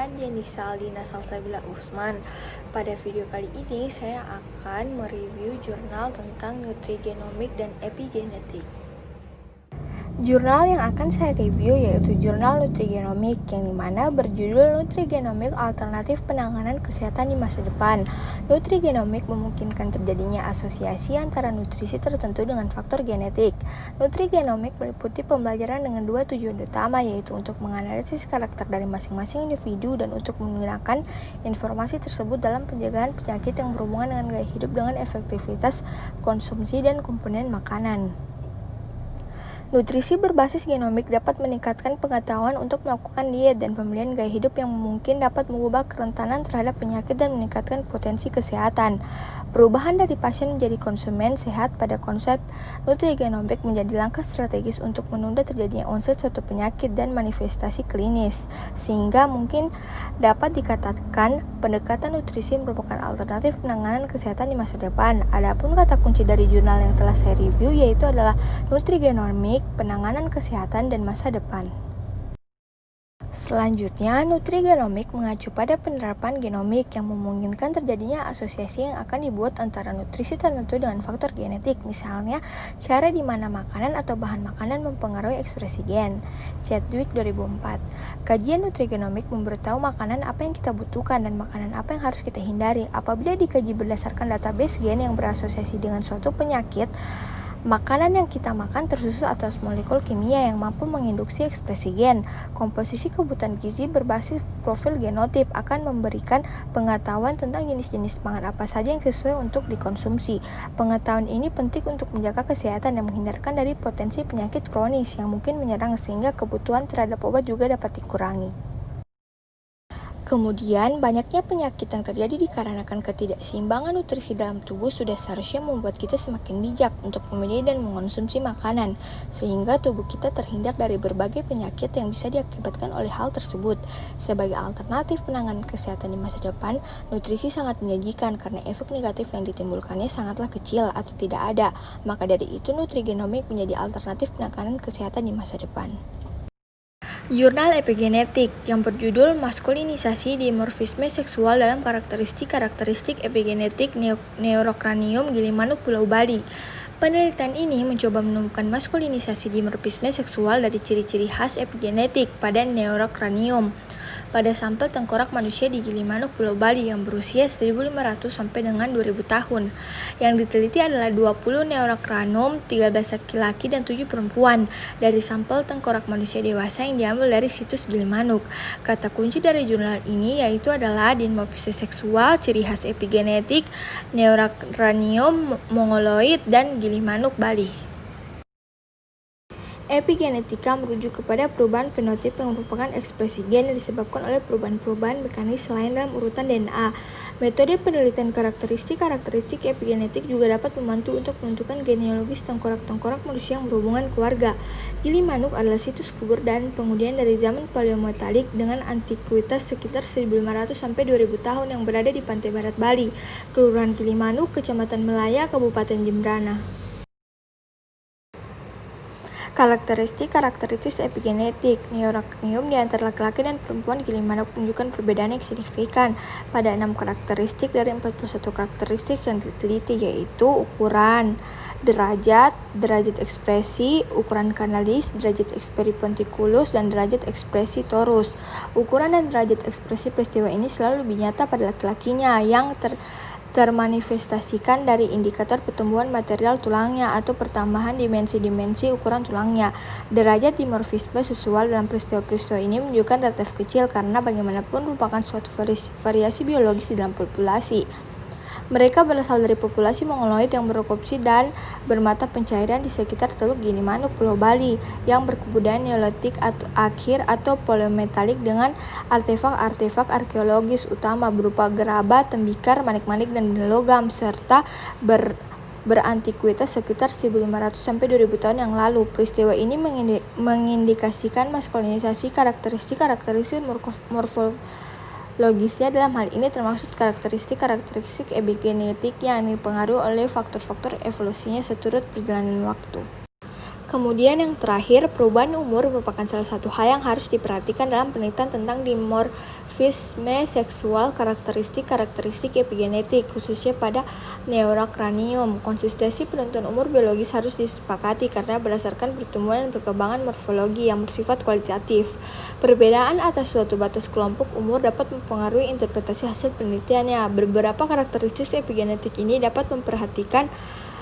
saya Denisa Aldina Salsabila Usman. Pada video kali ini saya akan mereview jurnal tentang nutrigenomik dan epigenetik. Jurnal yang akan saya review yaitu Jurnal Nutrigenomik, yang dimana berjudul Nutrigenomik Alternatif Penanganan Kesehatan di Masa Depan. Nutrigenomik memungkinkan terjadinya asosiasi antara nutrisi tertentu dengan faktor genetik. Nutrigenomik meliputi pembelajaran dengan dua tujuan utama, yaitu untuk menganalisis karakter dari masing-masing individu dan untuk menggunakan informasi tersebut dalam penjagaan penyakit yang berhubungan dengan gaya hidup dengan efektivitas konsumsi dan komponen makanan. Nutrisi berbasis genomik dapat meningkatkan pengetahuan untuk melakukan diet dan pemilihan gaya hidup yang mungkin dapat mengubah kerentanan terhadap penyakit dan meningkatkan potensi kesehatan. Perubahan dari pasien menjadi konsumen sehat pada konsep nutrigenomik menjadi langkah strategis untuk menunda terjadinya onset suatu penyakit dan manifestasi klinis, sehingga mungkin dapat dikatakan pendekatan nutrisi merupakan alternatif penanganan kesehatan di masa depan. Adapun kata kunci dari jurnal yang telah saya review yaitu adalah nutrigenomik, penanganan kesehatan dan masa depan. Selanjutnya, nutrigenomik mengacu pada penerapan genomik yang memungkinkan terjadinya asosiasi yang akan dibuat antara nutrisi tertentu dengan faktor genetik, misalnya cara di mana makanan atau bahan makanan mempengaruhi ekspresi gen. Chadwick 2004. Kajian nutrigenomik memberitahu makanan apa yang kita butuhkan dan makanan apa yang harus kita hindari. Apabila dikaji berdasarkan database gen yang berasosiasi dengan suatu penyakit, makanan yang kita makan tersusun atas molekul kimia yang mampu menginduksi ekspresi gen. Komposisi kebutuhan gizi berbasis profil genotip akan memberikan pengetahuan tentang jenis-jenis pangan apa saja yang sesuai untuk dikonsumsi. Pengetahuan ini penting untuk menjaga kesehatan dan menghindarkan dari potensi penyakit kronis yang mungkin menyerang, sehingga kebutuhan terhadap obat juga dapat dikurangi. Kemudian, banyaknya penyakit yang terjadi dikarenakan ketidakseimbangan nutrisi dalam tubuh sudah seharusnya membuat kita semakin bijak untuk memilih dan mengonsumsi makanan, sehingga tubuh kita terhindar dari berbagai penyakit yang bisa diakibatkan oleh hal tersebut. Sebagai alternatif penanganan kesehatan di masa depan, nutrisi sangat menjanjikan karena efek negatif yang ditimbulkannya sangatlah kecil atau tidak ada. Maka dari itu, nutrigenomik menjadi alternatif penanganan kesehatan di masa depan. Jurnal Epigenetik yang berjudul Maskulinisasi Dimorfisme Seksual dalam Karakteristik Epigenetik Neurocranium Gilimanuk Pulau Bali. Penelitian ini mencoba menemukan maskulinisasi dimorfisme seksual dari ciri-ciri khas epigenetik pada neurocranium pada sampel tengkorak manusia di Gilimanuk, Pulau Bali yang berusia 1.500 sampai dengan 2.000 tahun. Yang diteliti adalah 20 neurocranium, 13 laki-laki dan 7 perempuan dari sampel tengkorak manusia dewasa yang diambil dari situs Gilimanuk. Kata kunci dari jurnal ini yaitu adalah dimorfisme seksual, ciri khas epigenetik, neurocranium, mongoloid, dan Gilimanuk, Bali. Epigenetika merujuk kepada perubahan fenotip yang merupakan ekspresi gen yang disebabkan oleh perubahan-perubahan mekanis lain dalam urutan DNA. Metode penelitian karakteristik epigenetik juga dapat membantu untuk menentukan genealogis tengkorak-tengkorak manusia yang berhubungan keluarga. Gilimanuk adalah situs kubur dan penghunian dari zaman paleometalik dengan antikuitas sekitar 1.500 sampai 2.000 tahun yang berada di pantai barat Bali, Kelurahan Gilimanuk, Kecamatan Melaya, Kabupaten Jembrana. Karakteristik epigenetik neurocranium di antara laki-laki dan perempuan Gilimanuk menunjukkan perbedaan yang signifikan pada 6 karakteristik dari 41 karakteristik yang diteliti, yaitu ukuran, derajat ekspresi, ukuran kanalis, derajat ekspresi ponticulus, dan derajat ekspresi torus. Ukuran dan derajat ekspresi peristiwa ini selalu lebih nyata pada laki-lakinya yang termanifestasikan dari indikator pertumbuhan material tulangnya atau pertambahan dimensi-dimensi ukuran tulangnya. Derajat dimorfisme seksual dalam peristiwa-peristiwa ini menunjukkan relatif kecil karena bagaimanapun merupakan suatu variasi biologis di dalam populasi. Mereka berasal dari populasi mongoloid yang bererupsi dan bermata pencairan di sekitar Teluk Gilimanuk, Pulau Bali, yang berkebudayaan Neolitik akhir atau paleometalik dengan artefak-artefak arkeologis utama berupa gerabah, tembikar, manik-manik, dan logam, serta berantikuitas sekitar 1.500 sampai 2.000 tahun yang lalu. Peristiwa ini mengindikasikan maskulinisasi karakteristik morfologisnya, dalam hal ini termasuk karakteristik epigenetik yang dipengaruhi oleh faktor-faktor evolusinya seturut perjalanan waktu. Kemudian yang terakhir, perubahan umur merupakan salah satu hal yang harus diperhatikan dalam penelitian tentang dimorfisme seksual, karakteristik epigenetik, khususnya pada neurocranium. Konsistensi penentuan umur biologis harus disepakati karena berdasarkan pertumbuhan dan perkembangan morfologi yang bersifat kualitatif. Perbedaan atas suatu batas kelompok umur dapat mempengaruhi interpretasi hasil penelitiannya. Beberapa karakteristik epigenetik ini dapat memperhatikan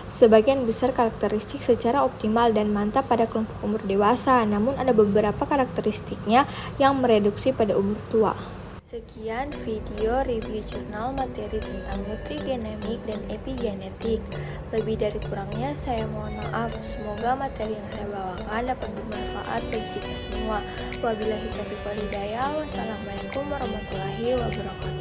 sebagian besar karakteristik secara optimal dan mantap pada kelompok umur dewasa, namun ada beberapa karakteristiknya yang mereduksi pada umur tua. Sekian video review jurnal materi tentang nutrigenomik dan epigenetik. Lebih dari kurangnya saya mohon maaf. Semoga materi yang saya bawakan dapat bermanfaat bagi kita semua. Wabillahi taufiq wal hidayah. Wassalamualaikum warahmatullahi wabarakatuh.